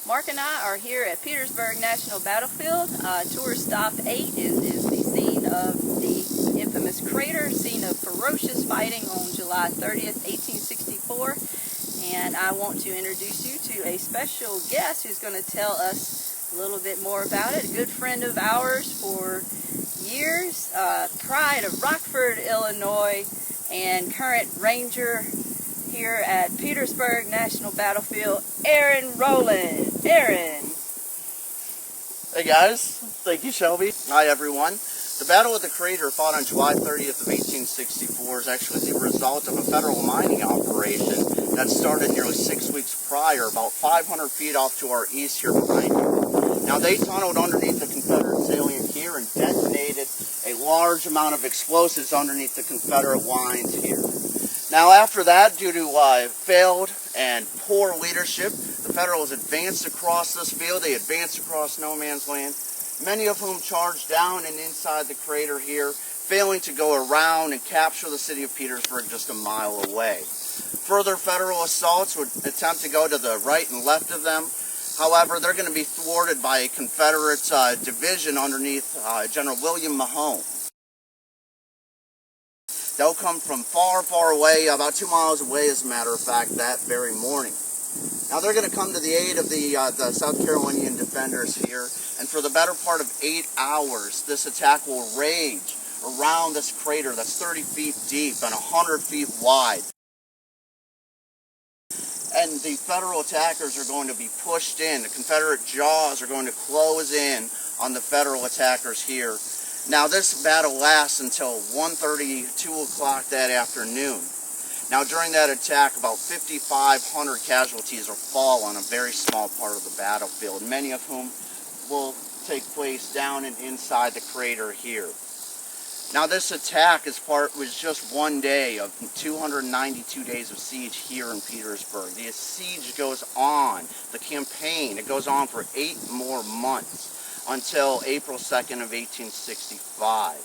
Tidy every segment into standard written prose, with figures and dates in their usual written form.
Mark and I are here at Petersburg National Battlefield. Tour Stop 8 is the scene of the infamous crater, scene of ferocious fighting on July 30th, 1864. And I want to introduce you to a special guest who's going to tell us a little bit more about it. A good friend of ours for years, pride of Rockford, Illinois, and current ranger here at Petersburg National Battlefield, Rowland. Aaron. Hey guys, thank you Shelby. Hi everyone. The Battle of the Crater, fought on July 30th of 1864, is actually the result of a federal mining operation that started nearly 6 weeks prior, about 500 feet off to our east here behind you. Now they tunneled underneath the Confederate salient here and detonated a large amount of explosives underneath the Confederate lines here. Now after that, due to failed and poor leadership, the Federals advanced across this field. They advanced across no man's land, many of whom charged down and inside the crater here, failing to go around and capture the city of Petersburg just a mile away. Further Federal assaults would attempt to go to the right and left of them. However, they're going to be thwarted by a Confederate division underneath General William Mahone. They'll come from far, far away, about 2 miles away, as a matter of fact, that very morning. Now they're going to come to the aid of the South Carolinian defenders here, and for the better part of 8 hours, this attack will rage around this crater that's 30 feet deep and 100 feet wide. And the Federal attackers are going to be pushed in. The Confederate jaws are going to close in on the Federal attackers here. Now this battle lasts until 1:30, 2 o'clock that afternoon. Now during that attack, about 5,500 casualties will fall on a very small part of the battlefield, many of whom will take place down and inside the crater here. Now this attack was just one day of 292 days of siege here in Petersburg. The siege goes on, the campaign, it goes on for 8 more months until April 2nd of 1865.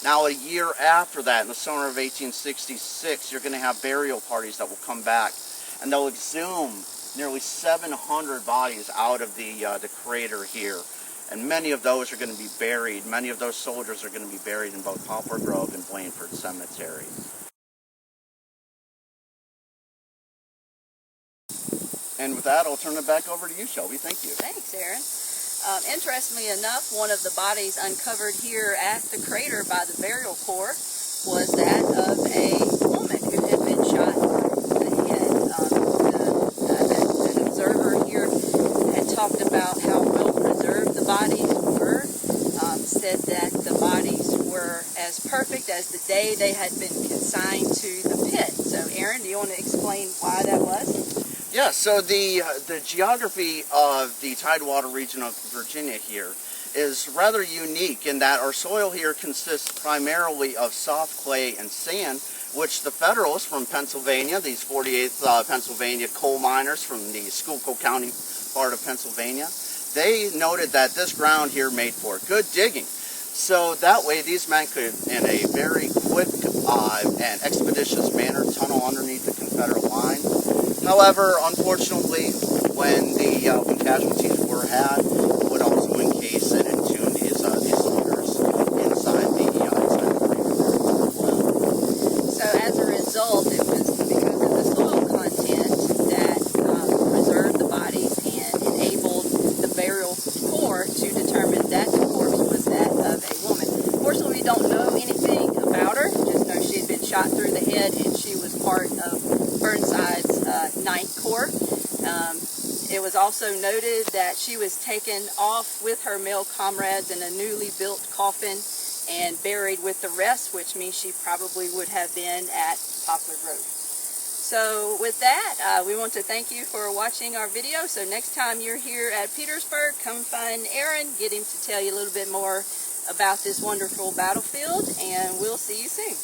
Now a year after that, in the summer of 1866, you're going to have burial parties that will come back, and they'll exhume nearly 700 bodies out of the crater here. And many of those are going to be buried. Many of those soldiers are going to be buried in both Poplar Grove and Blandford Cemetery. And with that, I'll turn it back over to you, Shelby. Thank you. Thanks, Aaron. Interestingly enough, one of the bodies uncovered here at the crater by the burial corps was that of a woman who had been shot in the head. An observer here had talked about how well preserved the bodies were, said that the bodies were as perfect as the day they had been consigned to the pit. So Aaron, do you want to explain why that was? Yeah, so the geography of the Tidewater region of Virginia here is rather unique in that our soil here consists primarily of soft clay and sand, which the Federals from Pennsylvania, these 48th Pennsylvania coal miners from the Schuylkill County part of Pennsylvania, they noted that this ground here made for good digging. So that way these men could, in a very quick and expeditious manner, tunnel underneath the Confederate line. However, unfortunately, when casualties were had, it would also encase and entomb these soldiers inside the crater as well. So as a result, it was because of the soil content that preserved the bodies and enabled the burial corps to determine that the corpse was that of a woman. Fortunately, we don't know anything about her, just know she had been shot through the head and she was part of Burnside's 9th Corps. It was also noted that she was taken off with her male comrades in a newly built coffin and buried with the rest, which means she probably would have been at Poplar Grove. So with that, we want to thank you for watching our video. So next time you're here at Petersburg, come find Aaron, get him to tell you a little bit more about this wonderful battlefield, and we'll see you soon.